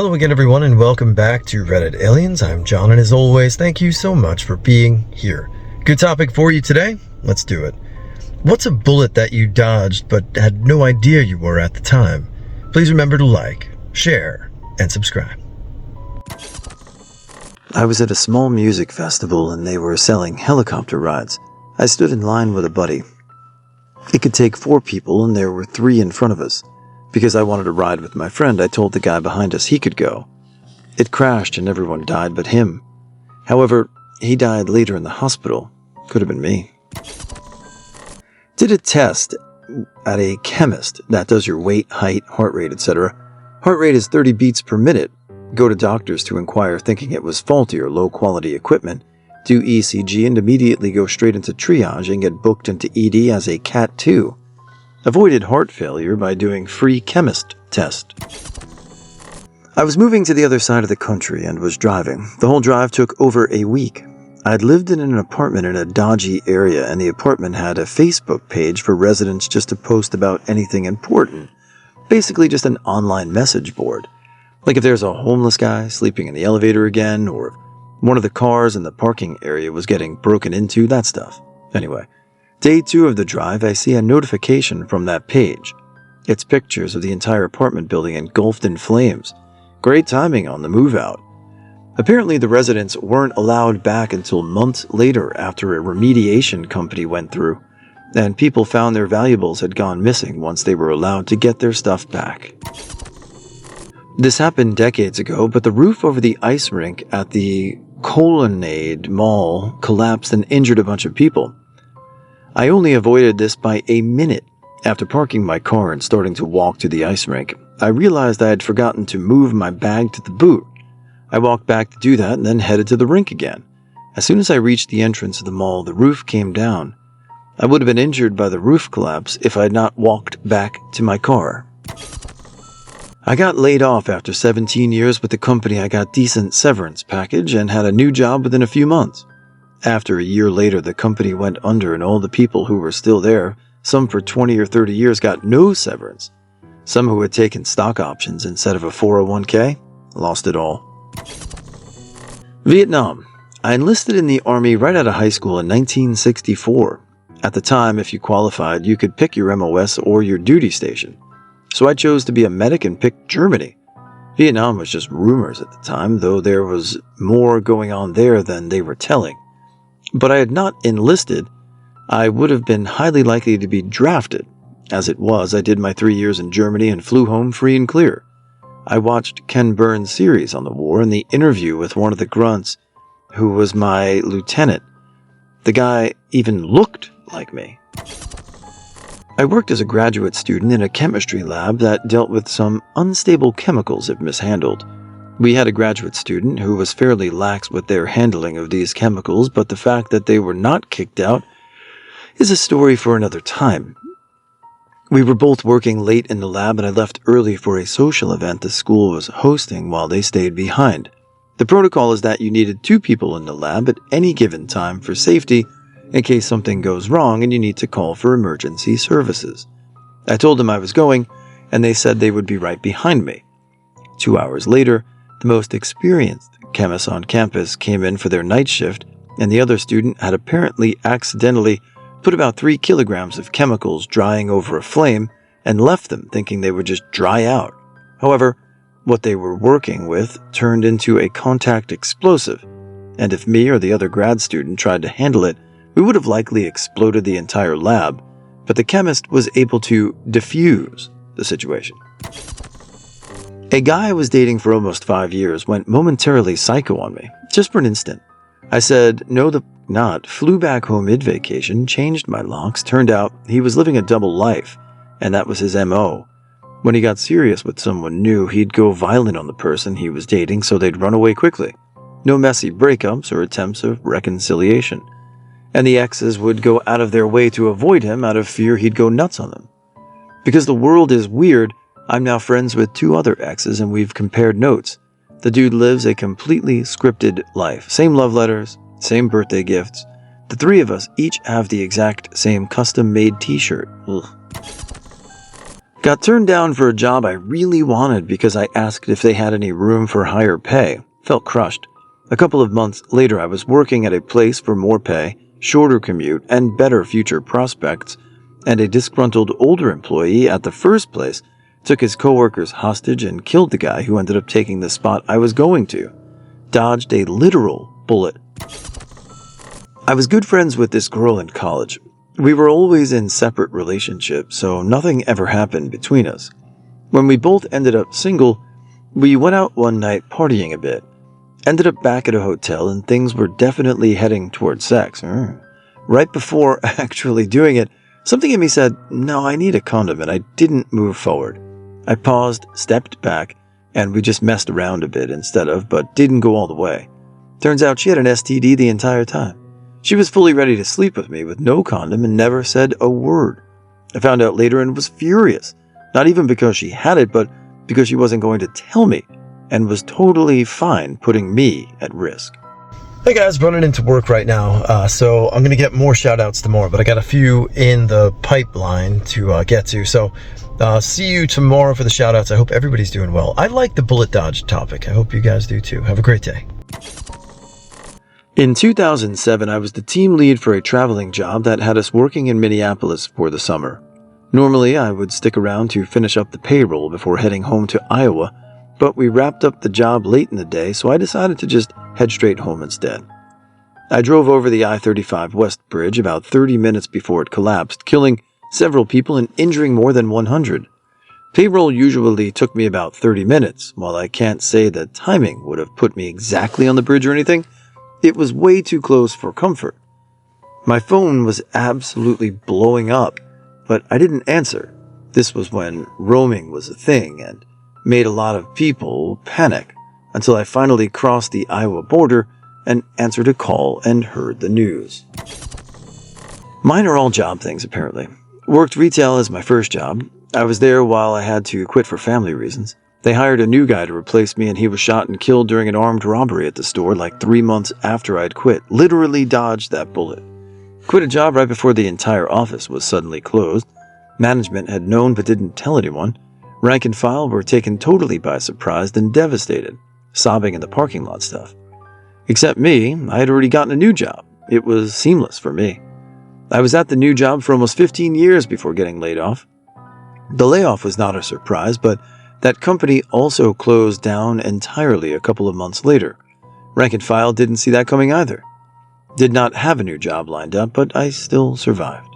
Hello again, everyone, and welcome back to Reddit Aliens. I'm John, and as always, thank you so much for being here. Good topic for you today. Let's do it. What's a bullet that you dodged but had no idea you were at the time? Please remember to like, share, and subscribe. I was at a small music festival and they were selling helicopter rides. I stood in line with a buddy. It could take 4 people and there were 3 in front of us. Because I wanted to ride with my friend, I told the guy behind us he could go. It crashed and everyone died but him. However, he died later in the hospital. Could have been me. Did a test at a chemist that does your weight, height, heart rate, etc. Heart rate is 30 beats per minute. Go to doctors to inquire thinking it was faulty or low quality equipment. Do ECG and immediately go straight into triage and get booked into ED as a Cat 2. Avoided heart failure by doing free chemist test. I was moving to the other side of the country and was driving. The whole drive took over a week. I'd lived in an apartment in a dodgy area and the apartment had a Facebook page for residents just to post about anything important. Basically just an online message board. Like if there's a homeless guy sleeping in the elevator again, or if one of the cars in the parking area was getting broken into, that stuff. Anyway. Day 2 of the drive, I see a notification from that page. It's pictures of the entire apartment building engulfed in flames. Great timing on the move out. Apparently the residents weren't allowed back until months later after a remediation company went through, and people found their valuables had gone missing once they were allowed to get their stuff back. This happened decades ago, but the roof over the ice rink at the Colonnade Mall collapsed and injured a bunch of people. I only avoided this by a minute. After parking my car and starting to walk to the ice rink, I realized I had forgotten to move my bag to the boot. I walked back to do that and then headed to the rink again. As soon as I reached the entrance of the mall, the roof came down. I would have been injured by the roof collapse if I had not walked back to my car. I got laid off after 17 years with the company. I got decent severance package and had a new job within a few months. After a year later, the company went under and all the people who were still there, some for 20 or 30 years, got no severance. Some who had taken stock options instead of a 401k lost it all. Vietnam. I enlisted in the Army right out of high school in 1964. At the time, if you qualified, you could pick your MOS or your duty station. So I chose to be a medic and picked Germany. Vietnam was just rumors at the time, though there was more going on there than they were telling. But I had not enlisted. I would have been highly likely to be drafted. As it was, I did my 3 years in Germany and flew home free and clear. I watched Ken Burns' series on the war and the interview with one of the grunts who was my lieutenant. The guy even looked like me. I worked as a graduate student in a chemistry lab that dealt with some unstable chemicals if mishandled. We had a graduate student who was fairly lax with their handling of these chemicals, but the fact that they were not kicked out is a story for another time. We were both working late in the lab and I left early for a social event the school was hosting while they stayed behind. The protocol is that you needed 2 people in the lab at any given time for safety in case something goes wrong and you need to call for emergency services. I told them I was going and they said they would be right behind me. 2 hours later, the most experienced chemists on campus came in for their night shift, and the other student had apparently accidentally put about 3 kilograms of chemicals drying over a flame and left them thinking they would just dry out. However, what they were working with turned into a contact explosive, and if me or the other grad student tried to handle it, we would have likely exploded the entire lab, but the chemist was able to defuse the situation. A guy I was dating for almost 5 years went momentarily psycho on me, just for an instant. I said, no, flew back home mid-vacation, changed my locks, turned out he was living a double life, and that was his MO. When he got serious with someone new, he'd go violent on the person he was dating so they'd run away quickly. No messy breakups or attempts of reconciliation. And the exes would go out of their way to avoid him out of fear he'd go nuts on them. Because the world is weird, I'm now friends with 2 other exes and we've compared notes. The dude lives a completely scripted life. Same love letters, same birthday gifts. The 3 of us each have the exact same custom-made t-shirt. Ugh. Got turned down for a job I really wanted because I asked if they had any room for higher pay. Felt crushed. A couple of months later, I was working at a place for more pay, shorter commute, and better future prospects, and a disgruntled older employee at the first place took his coworkers hostage and killed the guy who ended up taking the spot I was going to. Dodged a literal bullet. I was good friends with this girl in college. We were always in separate relationships, so nothing ever happened between us. When we both ended up single, we went out one night partying a bit. Ended up back at a hotel and things were definitely heading towards sex. Right before actually doing it, something in me said, no, I need a condom, and I didn't move forward. I paused, stepped back, and we just messed around a bit instead of, but didn't go all the way. Turns out she had an STD the entire time. She was fully ready to sleep with me with no condom and never said a word. I found out later and was furious. Not even because she had it, but because she wasn't going to tell me and was totally fine putting me at risk. Hey guys, running into work right now, so I'm going to get more shoutouts tomorrow, but I got a few in the pipeline to get to. So see you tomorrow for the shoutouts. I hope everybody's doing well. I like the bullet dodge topic. I hope you guys do too. Have a great day. In 2007, I was the team lead for a traveling job that had us working in Minneapolis for the summer. Normally, I would stick around to finish up the payroll before heading home to Iowa, but we wrapped up the job late in the day, so I decided to just head straight home instead. I drove over the I-35 West Bridge about 30 minutes before it collapsed, killing several people and injuring more than 100. Payroll usually took me about 30 minutes. While I can't say the timing would have put me exactly on the bridge or anything, it was way too close for comfort. My phone was absolutely blowing up, but I didn't answer. This was when roaming was a thing and made a lot of people panic, until I finally crossed the Iowa border and answered a call and heard the news. Mine are all job things, apparently. Worked retail as my first job. I was there while I had to quit for family reasons. They hired a new guy to replace me, and he was shot and killed during an armed robbery at the store like 3 months after I'd quit. Literally dodged that bullet. Quit a job right before the entire office was suddenly closed. Management had known but didn't tell anyone. Rank and file were taken totally by surprise and devastated, sobbing in the parking lot stuff. Except me, I had already gotten a new job. It was seamless for me. I was at the new job for almost 15 years before getting laid off. The layoff was not a surprise, but that company also closed down entirely a couple of months later. Rank and file didn't see that coming either. Did not have a new job lined up, but I still survived.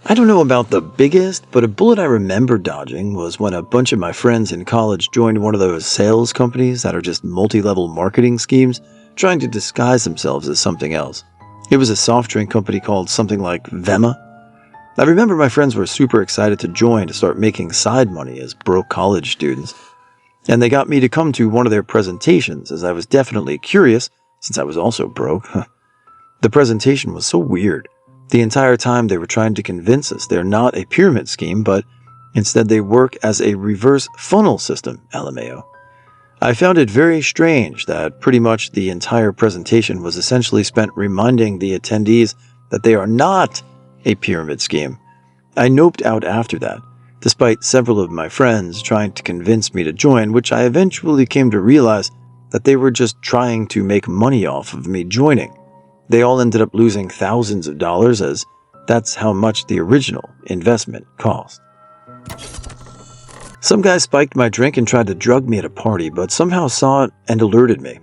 I don't know about the biggest, but a bullet I remember dodging was when a bunch of my friends in college joined one of those sales companies that are just multi-level marketing schemes, trying to disguise themselves as something else. It was a soft drink company called something like Vema. I remember my friends were super excited to join to start making side money as broke college students. And they got me to come to one of their presentations, as I was definitely curious, since I was also broke. The presentation was so weird. The entire time they were trying to convince us they're not a pyramid scheme, but instead they work as a reverse funnel system, LMAO. I found it very strange that pretty much the entire presentation was essentially spent reminding the attendees that they are not a pyramid scheme. I noped out after that, despite several of my friends trying to convince me to join, which I eventually came to realize that they were just trying to make money off of me joining. They all ended up losing thousands of dollars, as that's how much the original investment cost. Some guy spiked my drink and tried to drug me at a party, but somehow saw it and alerted me.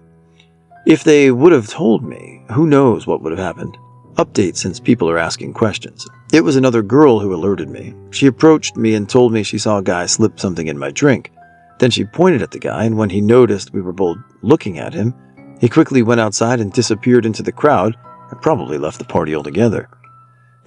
If they would have told me, who knows what would have happened. Update since people are asking questions. It was another girl who alerted me. She approached me and told me she saw a guy slip something in my drink. Then she pointed at the guy, and when he noticed we were both looking at him, he quickly went outside and disappeared into the crowd and probably left the party altogether.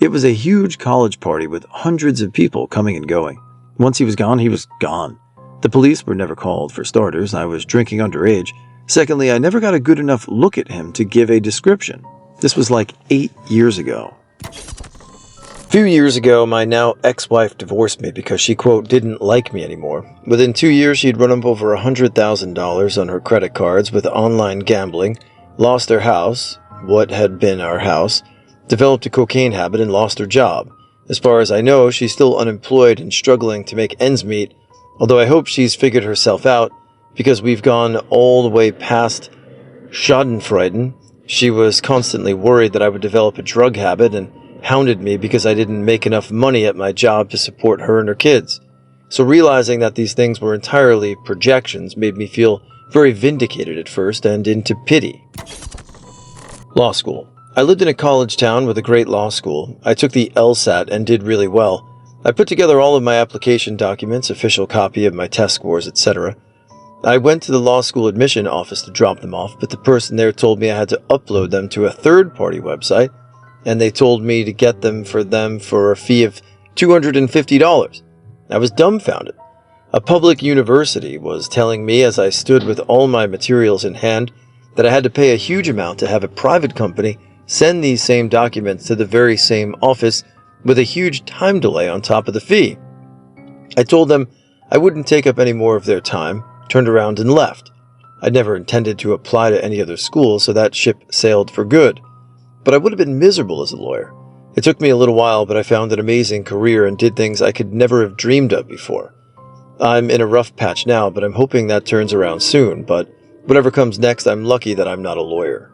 It was a huge college party with hundreds of people coming and going. Once he was gone, he was gone. The police were never called, for starters. I was drinking underage. Secondly, I never got a good enough look at him to give a description. This was like 8 years ago. A few years ago, my now ex-wife divorced me because she, quote, didn't like me anymore. Within 2 years, she'd run up over $100,000 on her credit cards with online gambling, lost her house, what had been our house, developed a cocaine habit, and lost her job. As far as I know, she's still unemployed and struggling to make ends meet, although I hope she's figured herself out, because we've gone all the way past schadenfreude. She was constantly worried that I would develop a drug habit and hounded me because I didn't make enough money at my job to support her and her kids. So realizing that these things were entirely projections made me feel very vindicated at first and into pity. Law school. I lived in a college town with a great law school. I took the LSAT and did really well. I put together all of my application documents, official copy of my test scores, etc. I went to the law school admission office to drop them off, but the person there told me I had to upload them to a third-party website, and they told me to get them for a fee of $250. I was dumbfounded. A public university was telling me as I stood with all my materials in hand that I had to pay a huge amount to have a private company send these same documents to the very same office with a huge time delay on top of the fee. I told them I wouldn't take up any more of their time, turned around and left. I'd never intended to apply to any other school, so that ship sailed for good. But I would have been miserable as a lawyer. It took me a little while, but I found an amazing career and did things I could never have dreamed of before. I'm in a rough patch now, but I'm hoping that turns around soon, but whatever comes next, I'm lucky that I'm not a lawyer.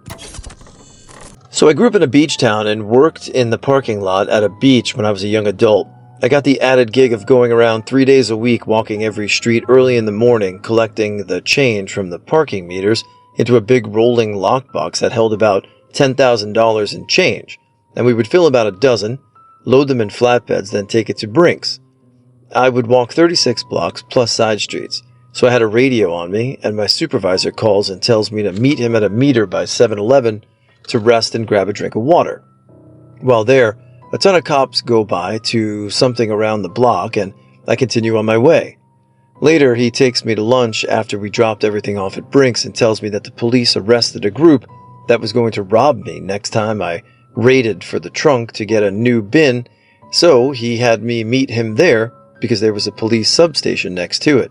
So I grew up in a beach town and worked in the parking lot at a beach when I was a young adult. I got the added gig of going around 3 days a week, walking every street early in the morning, collecting the change from the parking meters into a big rolling lockbox that held about $10,000 in change, and we would fill about a dozen, load them in flatbeds, then take it to Brinks. I would walk 36 blocks plus side streets, so I had a radio on me, and my supervisor calls and tells me to meet him at a meter by 7-Eleven to rest and grab a drink of water. While there, a ton of cops go by to something around the block, and I continue on my way. Later, he takes me to lunch after we dropped everything off at Brinks and tells me that the police arrested a group that was going to rob me next time I raided for the trunk to get a new bin, so he had me meet him there because there was a police substation next to it.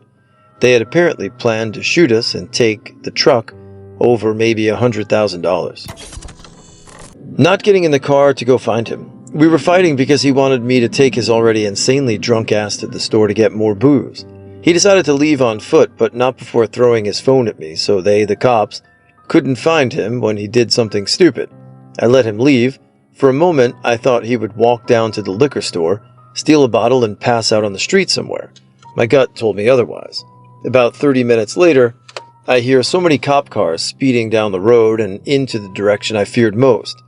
They had apparently planned to shoot us and take the truck over maybe $100,000. Not getting in the car to go find him. We were fighting because he wanted me to take his already insanely drunk ass to the store to get more booze. He decided to leave on foot, but not before throwing his phone at me, so they, the cops, couldn't find him when he did something stupid. I let him leave. For a moment, I thought he would walk down to the liquor store, steal a bottle, and pass out on the street somewhere. My gut told me otherwise. About 30 minutes later, I hear so many cop cars speeding down the road and into the direction I feared most.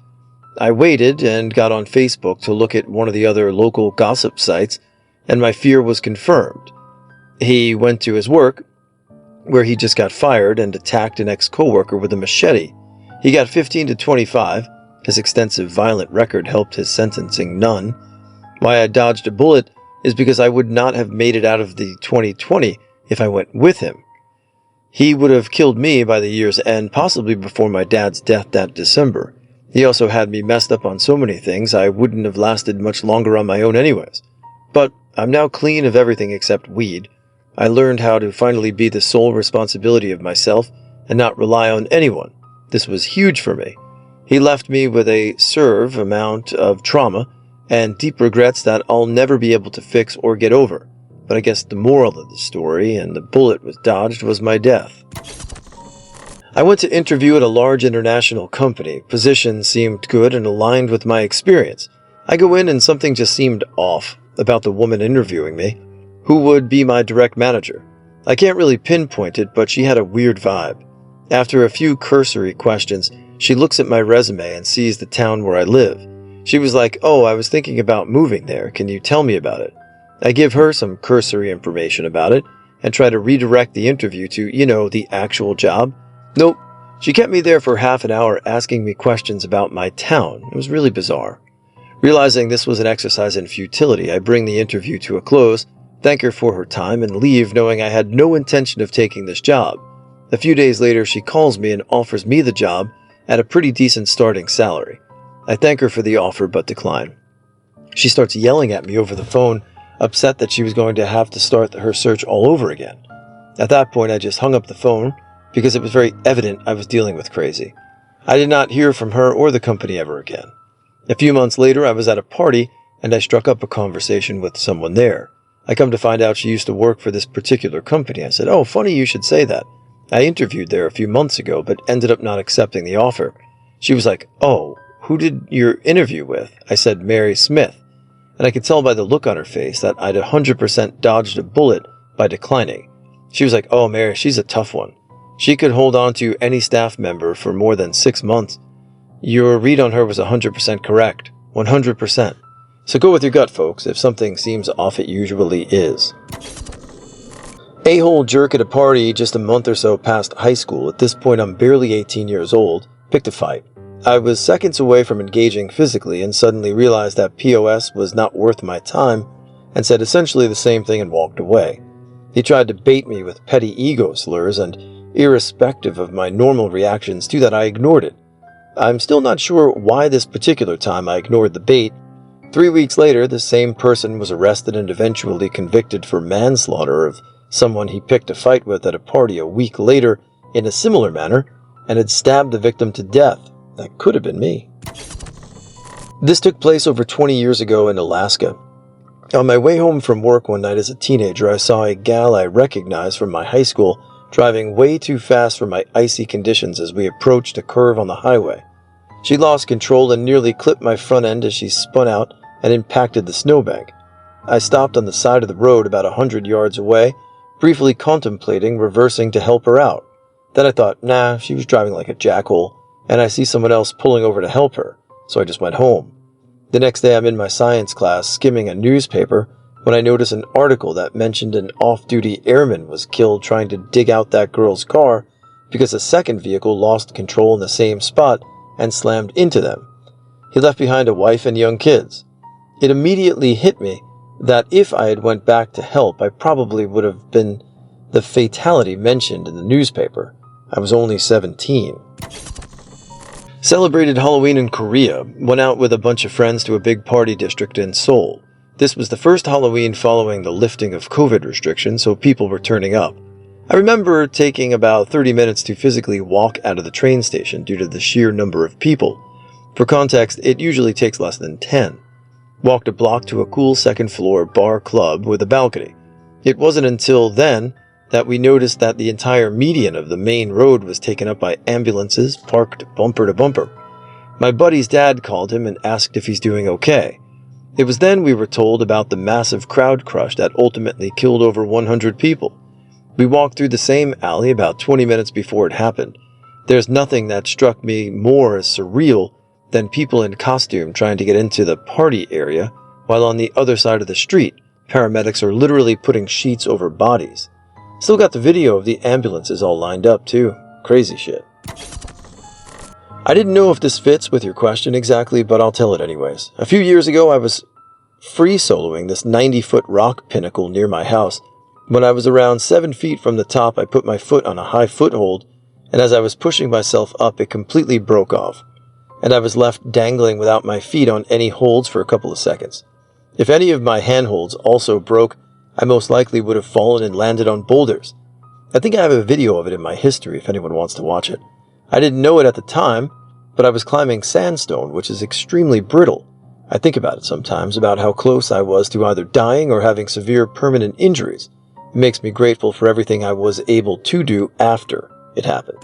I waited and got on Facebook to look at one of the other local gossip sites, and my fear was confirmed. He went to his work, where he just got fired, and attacked an ex-coworker with a machete. He got 15 to 25. His extensive violent record helped his sentencing none. Why I dodged a bullet is because I would not have made it out of the 2020 if I went with him. He would have killed me by the year's end, possibly before my dad's death that December. He also had me messed up on so many things I wouldn't have lasted much longer on my own anyways. But I'm now clean of everything except weed. I learned how to finally be the sole responsibility of myself and not rely on anyone. This was huge for me. He left me with a severe amount of trauma and deep regrets that I'll never be able to fix or get over. But I guess the moral of the story, and the bullet was dodged, was my death. I went to interview at a large international company. Position seemed good and aligned with my experience. I go in and something just seemed off about the woman interviewing me, who would be my direct manager. I can't really pinpoint it, but she had a weird vibe. After a few cursory questions, she looks at my resume and sees the town where I live. She was like, "Oh, I was thinking about moving there. Can you tell me about it?" I give her some cursory information about it and try to redirect the interview to, the actual job. Nope. She kept me there for half an hour asking me questions about my town. It was really bizarre. Realizing this was an exercise in futility, I bring the interview to a close, thank her for her time, and leave knowing I had no intention of taking this job. A few days later, she calls me and offers me the job at a pretty decent starting salary. I thank her for the offer but decline. She starts yelling at me over the phone, upset that she was going to have to start her search all over again. At that point, I just hung up the phone because it was very evident I was dealing with crazy. I did not hear from her or the company ever again. A few months later, I was at a party and I struck up a conversation with someone there. I come to find out she used to work for this particular company. I said, "Oh, funny you should say that. I interviewed there a few months ago, but ended up not accepting the offer." She was like, "Oh, who did your interview with?" I said, "Mary Smith." And I could tell by the look on her face that I'd 100% dodged a bullet by declining. She was like, "Oh, Mary, she's a tough one. She could hold on to any staff member for more than 6 months. Your read on her was 100% correct. 100%. So go with your gut, folks. If something seems off, it usually is." A-hole jerk at a party just a month or so past high school. At this point, I'm barely 18 years old. Picked a fight. I was seconds away from engaging physically and suddenly realized that POS was not worth my time and said essentially the same thing and walked away. He tried to bait me with petty ego slurs, and irrespective of my normal reactions to that, I ignored it. I'm still not sure why this particular time I ignored the bait. 3 weeks later, the same person was arrested and eventually convicted for manslaughter of someone he picked a fight with at a party a week later in a similar manner and had stabbed the victim to death. That could have been me. This took place over 20 years ago in Alaska. On my way home from work one night as a teenager, I saw a gal I recognized from my high school driving way too fast for my icy conditions as we approached a curve on the highway. She lost control and nearly clipped my front end as she spun out and impacted the snowbank. I stopped on the side of the road about 100 yards away, briefly contemplating reversing to help her out. Then I thought, nah, she was driving like a jackhole, and I see someone else pulling over to help her, so I just went home. The next day I'm in my science class skimming a newspaper when I notice an article that mentioned an off-duty airman was killed trying to dig out that girl's car because a second vehicle lost control in the same spot and slammed into them. He left behind a wife and young kids. It immediately hit me that if I had went back to help, I probably would have been the fatality mentioned in the newspaper. I was only 17. Celebrated Halloween in Korea. Went out with a bunch of friends to a big party district in Seoul. This was the first Halloween following the lifting of COVID restrictions, so people were turning up. I remember taking about 30 minutes to physically walk out of the train station due to the sheer number of people. For context, it usually takes less than 10. Walked a block to a cool second-floor bar club with a balcony. It wasn't until then that we noticed that the entire median of the main road was taken up by ambulances parked bumper to bumper. My buddy's dad called him and asked if he's doing okay. It was then we were told about the massive crowd crush that ultimately killed over 100 people. We walked through the same alley about 20 minutes before it happened. There's nothing that struck me more as surreal than people in costume trying to get into the party area, while on the other side of the street, paramedics are literally putting sheets over bodies. Still got the video of the ambulances all lined up too. Crazy shit. I didn't know if this fits with your question exactly, but I'll tell it anyways. A few years ago, I was free soloing this 90-foot rock pinnacle near my house. When I was around 7 feet from the top, I put my foot on a high foothold, and as I was pushing myself up, it completely broke off, and I was left dangling without my feet on any holds for a couple of seconds. If any of my handholds also broke, I most likely would have fallen and landed on boulders. I think I have a video of it in my history if anyone wants to watch it. I didn't know it at the time, but I was climbing sandstone, which is extremely brittle. I think about it sometimes, about how close I was to either dying or having severe permanent injuries. It makes me grateful for everything I was able to do after it happened.